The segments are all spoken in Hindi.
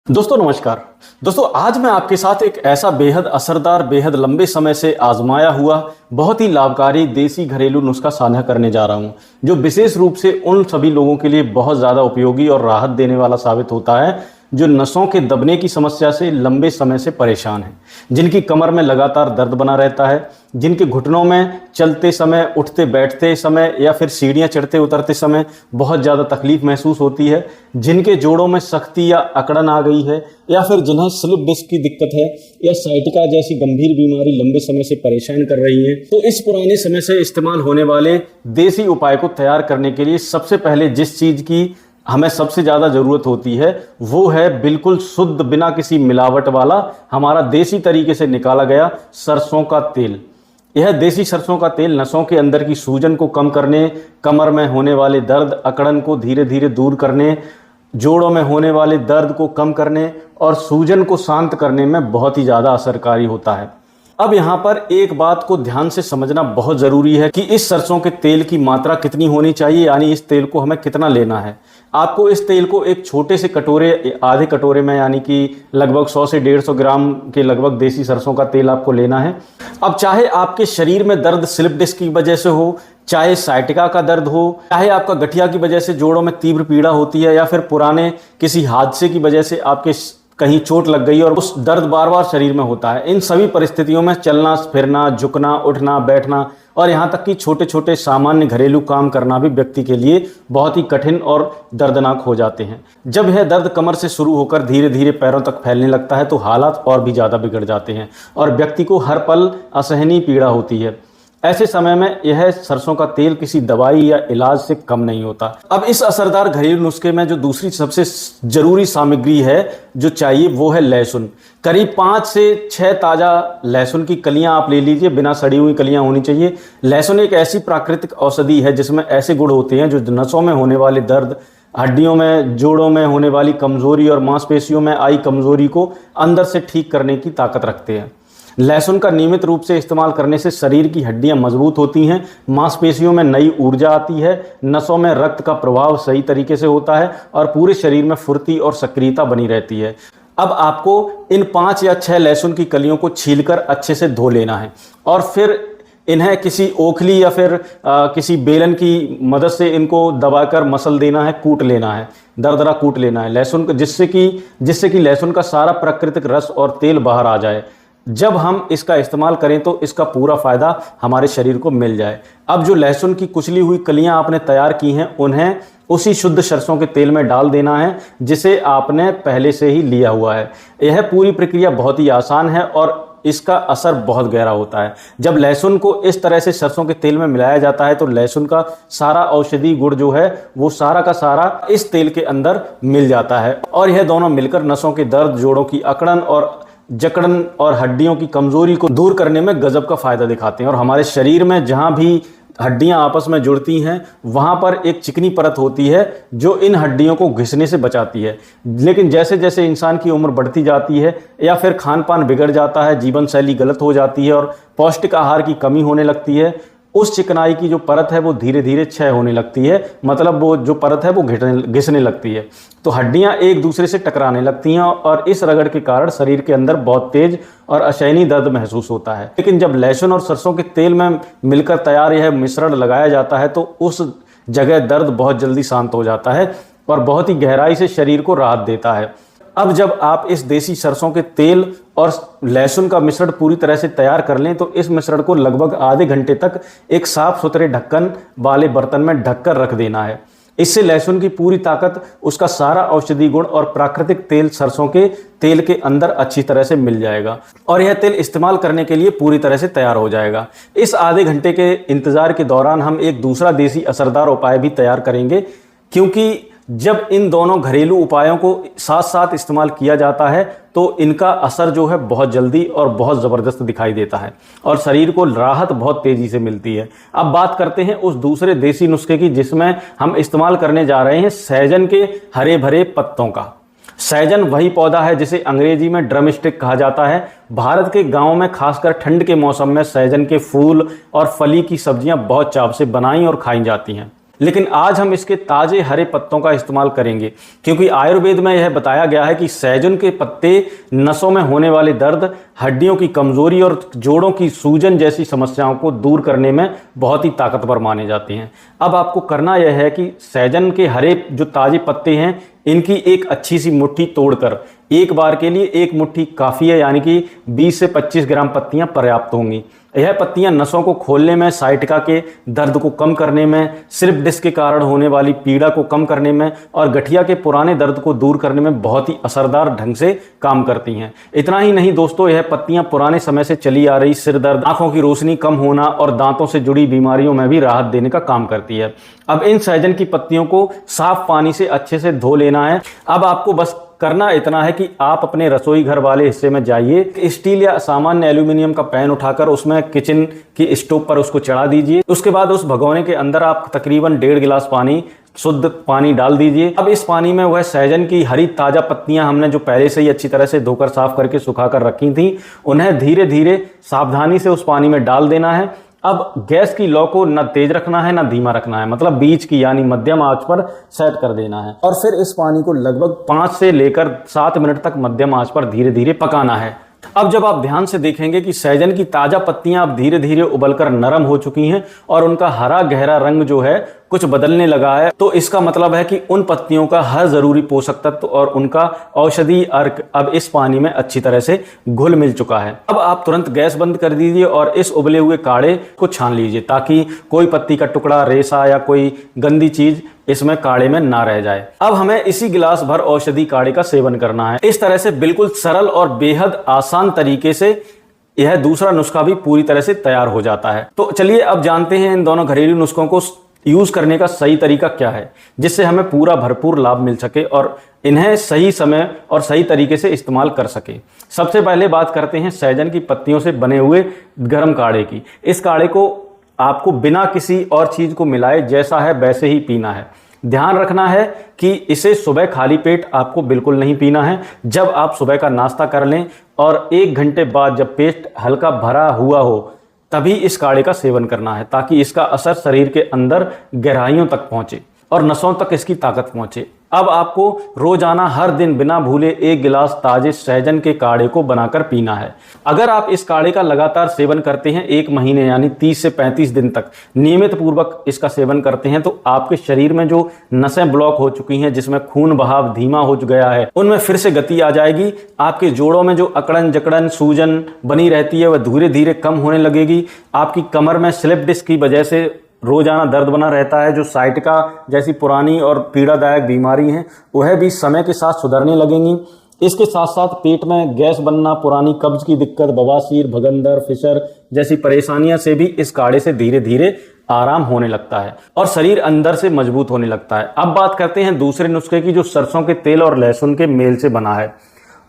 दोस्तों नमस्कार। दोस्तों आज मैं आपके साथ एक ऐसा बेहद असरदार, बेहद लंबे समय से आजमाया हुआ, बहुत ही लाभकारी देसी घरेलू नुस्खा साझा करने जा रहा हूं, जो विशेष रूप से उन सभी लोगों के लिए बहुत ज़्यादा उपयोगी और राहत देने वाला साबित होता है जो नसों के दबने की समस्या से लंबे समय से परेशान हैं, जिनकी कमर में लगातार दर्द बना रहता है, जिनके घुटनों में चलते समय, उठते बैठते समय या फिर सीढ़ियाँ चढ़ते उतरते समय बहुत ज़्यादा तकलीफ महसूस होती है, जिनके जोड़ों में सख्ती या अकड़न आ गई है, या फिर जिन्हें स्लिप डिस्क की दिक्कत है या साइटिका जैसी गंभीर बीमारी लंबे समय से परेशान कर रही है। तो इस पुराने समय से इस्तेमाल होने वाले देसी उपाय को तैयार करने के लिए सबसे पहले जिस चीज़ की हमें सबसे ज़्यादा ज़रूरत होती है वो है बिल्कुल शुद्ध, बिना किसी मिलावट वाला, हमारा देसी तरीके से निकाला गया सरसों का तेल। यह देसी सरसों का तेल नसों के अंदर की सूजन को कम करने, कमर में होने वाले दर्द, अकड़न को धीरे धीरे दूर करने, जोड़ों में होने वाले दर्द को कम करने और सूजन को शांत करने में बहुत ही ज़्यादा असरकारी होता है। अब यहाँ पर एक बात को ध्यान से समझना बहुत ज़रूरी है कि इस सरसों के तेल की मात्रा कितनी होनी चाहिए, यानी इस तेल को हमें कितना लेना है। आपको इस तेल को एक छोटे से कटोरे, आधे कटोरे में, यानी कि लगभग 100 से 150 ग्राम के लगभग देसी सरसों का तेल आपको लेना है। अब चाहे आपके शरीर में दर्द स्लिप डिस्क की वजह से हो, चाहे साइटिका का दर्द हो, चाहे आपका गठिया की वजह से जोड़ों में तीव्र पीड़ा होती है, या फिर पुराने किसी हादसे की वजह से आपके कहीं चोट लग गई और उस दर्द बार बार शरीर में होता है, इन सभी परिस्थितियों में चलना फिरना, झुकना, उठना, बैठना और यहाँ तक कि छोटे छोटे सामान्य घरेलू काम करना भी व्यक्ति के लिए बहुत ही कठिन और दर्दनाक हो जाते हैं। जब यह दर्द कमर से शुरू होकर धीरे धीरे पैरों तक फैलने लगता है तो हालात और भी ज़्यादा बिगड़ जाते हैं और व्यक्ति को हर पल असहनीय पीड़ा होती है। ऐसे समय में यह सरसों का तेल किसी दवाई या इलाज से कम नहीं होता। अब इस असरदार घरेलू नुस्खे में जो दूसरी सबसे जरूरी सामग्री है जो चाहिए वो है लहसुन। करीब 5 से 6 ताज़ा लहसुन की कलियां आप ले लीजिए, बिना सड़ी हुई कलियां होनी चाहिए। लहसुन एक ऐसी प्राकृतिक औषधि है जिसमें ऐसे गुण होते हैं जो नसों में होने वाले दर्द, हड्डियों में, जोड़ों में होने वाली कमजोरी और मांसपेशियों में आई कमजोरी को अंदर से ठीक करने की ताकत रखते हैं। लहसुन का नियमित रूप से इस्तेमाल करने से शरीर की हड्डियां मजबूत होती हैं, मांसपेशियों में नई ऊर्जा आती है, नसों में रक्त का प्रवाह सही तरीके से होता है और पूरे शरीर में फुर्ती और सक्रियता बनी रहती है। अब आपको इन 5 या 6 लहसुन की कलियों को छीलकर अच्छे से धो लेना है और फिर इन्हें किसी ओखली या फिर किसी बेलन की मदद से इनको दबाकर मसल देना है, कूट लेना है, दरदरा कूट लेना है लहसुन को, जिससे कि लहसुन का सारा प्राकृतिक रस और तेल बाहर आ जाए। जब हम इसका इस्तेमाल करें तो इसका पूरा फ़ायदा हमारे शरीर को मिल जाए। अब जो लहसुन की कुचली हुई कलियां आपने तैयार की हैं उन्हें उसी शुद्ध सरसों के तेल में डाल देना है जिसे आपने पहले से ही लिया हुआ है। यह पूरी प्रक्रिया बहुत ही आसान है और इसका असर बहुत गहरा होता है। जब लहसुन को इस तरह से सरसों के तेल में मिलाया जाता है तो लहसुन का सारा औषधि गुण जो है वो सारा का सारा इस तेल के अंदर मिल जाता है और यह दोनों मिलकर नसों के दर्द, जोड़ों की अकड़न और जकड़न और हड्डियों की कमजोरी को दूर करने में गजब का फायदा दिखाते हैं। और हमारे शरीर में जहां भी हड्डियां आपस में जुड़ती हैं वहां पर एक चिकनी परत होती है जो इन हड्डियों को घिसने से बचाती है। लेकिन जैसे जैसे इंसान की उम्र बढ़ती जाती है या फिर खान पान बिगड़ जाता है, जीवन शैली गलत हो जाती है और पौष्टिक आहार की कमी होने लगती है, उस चिकनाई की जो परत है वो धीरे धीरे क्षय होने लगती है, मतलब वो जो परत है वो घिसने लगती है, तो हड्डियां एक दूसरे से टकराने लगती हैं और इस रगड़ के कारण शरीर के अंदर बहुत तेज और असहनीय दर्द महसूस होता है। लेकिन जब लहसुन और सरसों के तेल में मिलकर तैयार यह मिश्रण लगाया जाता है तो उस जगह दर्द बहुत जल्दी शांत हो जाता है और बहुत ही गहराई से शरीर को राहत देता है। अब जब आप इस देसी सरसों के तेल और लहसुन का मिश्रण पूरी तरह से तैयार कर लें तो इस मिश्रण को लगभग आधे घंटे तक एक साफ सुथरे ढक्कन वाले बर्तन में ढककर रख देना है। इससे लहसुन की पूरी ताकत, उसका सारा औषधि गुण और प्राकृतिक तेल सरसों के तेल के अंदर अच्छी तरह से मिल जाएगा और यह तेल इस्तेमाल करने के लिए पूरी तरह से तैयार हो जाएगा। इस आधे घंटे के इंतजार के दौरान हम एक दूसरा देसी असरदार उपाय भी तैयार करेंगे, क्योंकि जब इन दोनों घरेलू उपायों को साथ साथ इस्तेमाल किया जाता है तो इनका असर जो है बहुत जल्दी और बहुत ज़बरदस्त दिखाई देता है और शरीर को राहत बहुत तेज़ी से मिलती है। अब बात करते हैं उस दूसरे देसी नुस्खे की जिसमें हम इस्तेमाल करने जा रहे हैं सहजन के हरे भरे पत्तों का। सहजन वही पौधा है जिसे अंग्रेजी में ड्रम स्टिक कहा जाता है। भारत के गाँव में खासकर ठंड के मौसम में सहजन के फूल और फली की सब्जियां बहुत चाव से बनाई और खाई जाती हैं। लेकिन आज हम इसके ताजे हरे पत्तों का इस्तेमाल करेंगे, क्योंकि आयुर्वेद में यह बताया गया है कि सहजन के पत्ते नसों में होने वाले दर्द, हड्डियों की कमजोरी और जोड़ों की सूजन जैसी समस्याओं को दूर करने में बहुत ही ताकतवर माने जाते हैं। अब आपको करना यह है कि सहजन के हरे जो ताजे पत्ते हैं, इनकी एक अच्छी सी मुट्ठी तोड़कर, एक बार के लिए एक मुट्ठी काफ़ी है, यानी कि 20 से 25 ग्राम पत्तियां पर्याप्त होंगी। यह पत्तियां नसों को खोलने में, साइटिका के दर्द को कम करने में, स्लिप डिस्क के कारण होने वाली पीड़ा को कम करने में और गठिया के पुराने दर्द को दूर करने में बहुत ही असरदार ढंग से काम करती हैं। इतना ही नहीं दोस्तों, यह पत्तियां पुराने समय से चली आ रही सिर दर्द, आंखों की रोशनी कम होना और दांतों से जुड़ी बीमारियों में भी राहत देने का काम करती है। अब इन सहजन की पत्तियों को साफ पानी से अच्छे से धो लेना है। अब आपको बस करना इतना है कि आप अपने रसोई घर वाले हिस्से में जाइए, स्टील या सामान्य एल्यूमिनियम का पैन उठाकर उसमें किचन की स्टोव पर उसको चढ़ा दीजिए। उसके बाद उस भगोने के अंदर आप तकरीबन 1.5 गिलास पानी, शुद्ध पानी डाल दीजिए। अब इस पानी में वह सहजन की हरी ताजा पत्तियां हमने जो पहले से ही अच्छी तरह से धोकर साफ करके सुखाकर रखी थी, उन्हें धीरे धीरे सावधानी से उस पानी में डाल देना है। अब गैस की लौ को न तेज रखना है न धीमा रखना है, मतलब बीच की यानी मध्यम आंच पर सेट कर देना है और फिर इस पानी को लगभग 5 से लेकर 7 मिनट तक मध्यम आंच पर धीरे धीरे पकाना है। अब जब आप ध्यान से देखेंगे कि सहजन की ताजा पत्तियां अब धीरे धीरे उबलकर नरम हो चुकी हैं और उनका हरा गहरा रंग जो है कुछ बदलने लगा है, तो इसका मतलब है कि उन पत्तियों का हर जरूरी पोषक तत्व और उनका औषधि अर्क अब इस पानी में अच्छी तरह से घुल मिल चुका है। अब आप तुरंत गैस बंद कर दीजिए और इस उबले हुए काढ़े को छान लीजिए, ताकि कोई पत्ती का टुकड़ा, रेशा या कोई गंदी चीज इसमें काढ़े में ना रह जाए। अब हमें इसी गिलास भर औषधि काढ़े का सेवन करना है। इस तरह से बिल्कुल सरल और बेहद आसान तरीके से यह दूसरा नुस्खा भी पूरी तरह से तैयार हो जाता है। तो चलिए अब जानते हैं इन दोनों घरेलू नुस्खों को यूज करने का सही तरीका क्या है, जिससे हमें पूरा भरपूर लाभ मिल सके और इन्हें सही समय और सही तरीके से इस्तेमाल कर सके। सबसे पहले बात करते हैं सहजन की पत्तियों से बने हुए गर्म काढ़े की। इस काढ़े को आपको बिना किसी और चीज को मिलाए जैसा है वैसे ही पीना है। ध्यान रखना है कि इसे सुबह खाली पेट आपको बिल्कुल नहीं पीना है। जब आप सुबह का नाश्ता कर लें और 1 घंटे बाद जब पेट हल्का भरा हुआ हो, तभी इस काढ़े का सेवन करना है, ताकि इसका असर शरीर के अंदर गहराइयों तक पहुंचे और नसों तक इसकी ताकत पहुंचे। अब आपको रोजाना हर दिन बिना भूले 1 गिलास ताजे सहजन के काढ़े को बनाकर पीना है। अगर आप इस काढ़े का लगातार सेवन करते हैं 1 महीने यानी 30 से 35 दिन तक नियमित पूर्वक इसका सेवन करते हैं, तो आपके शरीर में जो नसें ब्लॉक हो चुकी हैं, जिसमें खून बहाव धीमा हो गया है, उनमें फिर से गति आ जाएगी। आपके जोड़ों में जो अकड़न जकड़न सूजन बनी रहती है वह धीरे धीरे कम होने लगेगी। आपकी कमर में स्लिप डिस्क की वजह से रोजाना दर्द बना रहता है, जो साइटिका जैसी पुरानी और पीड़ादायक बीमारी है, वह भी समय के साथ सुधरने लगेंगी। इसके साथ साथ पेट में गैस बनना, पुरानी कब्ज की दिक्कत, बवासीर, भगंदर, फिशर जैसी परेशानियां से भी इस काढ़े से धीरे धीरे आराम होने लगता है और शरीर अंदर से मजबूत होने लगता है। अब बात करते हैं दूसरे नुस्खे की, जो सरसों के तेल और लहसुन के मेल से बना है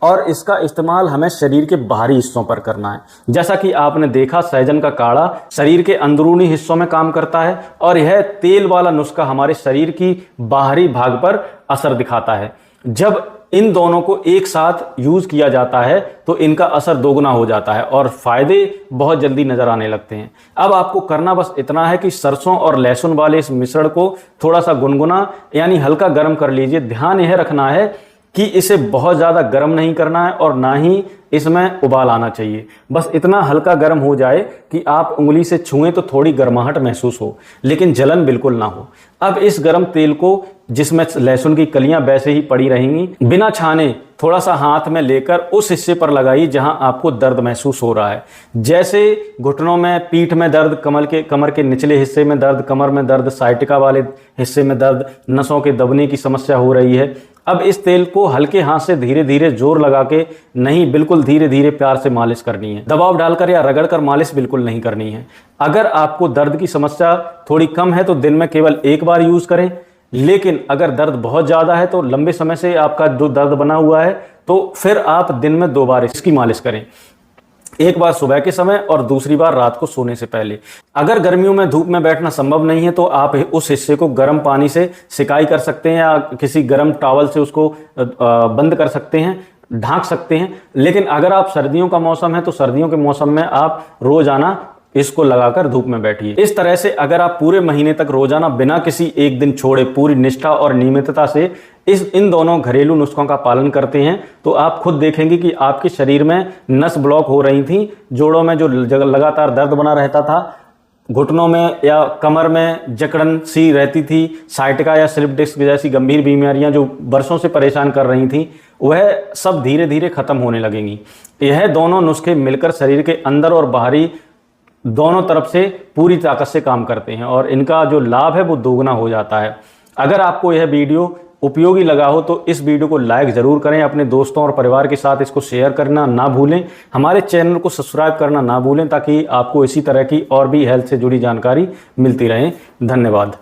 और इसका इस्तेमाल हमें शरीर के बाहरी हिस्सों पर करना है। जैसा कि आपने देखा, सहजन का काढ़ा शरीर के अंदरूनी हिस्सों में काम करता है और यह तेल वाला नुस्खा हमारे शरीर की बाहरी भाग पर असर दिखाता है। जब इन दोनों को एक साथ यूज किया जाता है तो इनका असर दोगुना हो जाता है और फायदे बहुत जल्दी नजर आने लगते हैं। अब आपको करना बस इतना है कि सरसों और लहसुन वाले इस मिश्रण को थोड़ा सा गुनगुना यानी हल्का गर्म कर लीजिए। ध्यान यह रखना है कि इसे बहुत ज़्यादा गर्म नहीं करना है और ना ही इसमें उबाल आना चाहिए। बस इतना हल्का गर्म हो जाए कि आप उंगली से छुएं तो थोड़ी गर्माहट महसूस हो, लेकिन जलन बिल्कुल ना हो। अब इस गर्म तेल को, जिसमें लहसुन की कलियां वैसे ही पड़ी रहेंगी, बिना छाने थोड़ा सा हाथ में लेकर उस हिस्से पर लगाइए जहां आपको दर्द महसूस हो रहा है। जैसे घुटनों में, पीठ में दर्द, कमर के निचले हिस्से में दर्द, कमर में दर्द, साइटिका वाले हिस्से में दर्द, नसों के दबने की समस्या हो रही है। अब इस तेल को हल्के हाथ से धीरे धीरे जोर लगा के नहीं, बिल्कुल धीरे धीरे प्यार से मालिश करनी है। दबाव डालकर या रगड़कर मालिश बिल्कुल नहीं करनी है। अगर आपको दर्द की समस्या थोड़ी कम है तो दिन में केवल 1 बार यूज करें, लेकिन अगर दर्द बहुत ज़्यादा है तो लंबे समय से आपका जो दर्द बना हुआ है तो फिर आप दिन में 2 बार इसकी मालिश करें। 1 बार सुबह के समय और दूसरी बार रात को सोने से पहले। अगर गर्मियों में धूप में बैठना संभव नहीं है तो आप उस हिस्से को गर्म पानी से सिकाई कर सकते हैं या किसी गर्म टॉवल से उसको बंद कर सकते हैं, ढांक सकते हैं। लेकिन अगर आप सर्दियों का मौसम है तो सर्दियों के मौसम में आप रोजाना इसको लगाकर धूप में बैठिए। इस तरह से अगर आप पूरे महीने तक रोजाना बिना किसी एक दिन छोड़े पूरी निष्ठा और नियमितता से इन दोनों घरेलू नुस्खों का पालन करते हैं तो आप खुद देखेंगे कि आपके शरीर में नस ब्लॉक हो रही थी, जोड़ों में जो लगातार दर्द बना रहता था, घुटनों में या कमर में जकड़न सी रहती थी, साइटिका या स्लिप डिस्क जैसी गंभीर बीमारियां जो बरसों से परेशान कर रही थी, वह सब धीरे धीरे खत्म होने लगेंगी। यह दोनों नुस्खे मिलकर शरीर के अंदर और बाहरी दोनों तरफ से पूरी ताकत से काम करते हैं और इनका जो लाभ है वो दोगुना हो जाता है। अगर आपको यह वीडियो उपयोगी लगा हो तो इस वीडियो को लाइक जरूर करें, अपने दोस्तों और परिवार के साथ इसको शेयर करना ना भूलें, हमारे चैनल को सब्सक्राइब करना ना भूलें ताकि आपको इसी तरह की और भी हेल्थ से जुड़ी जानकारी मिलती रहे। धन्यवाद।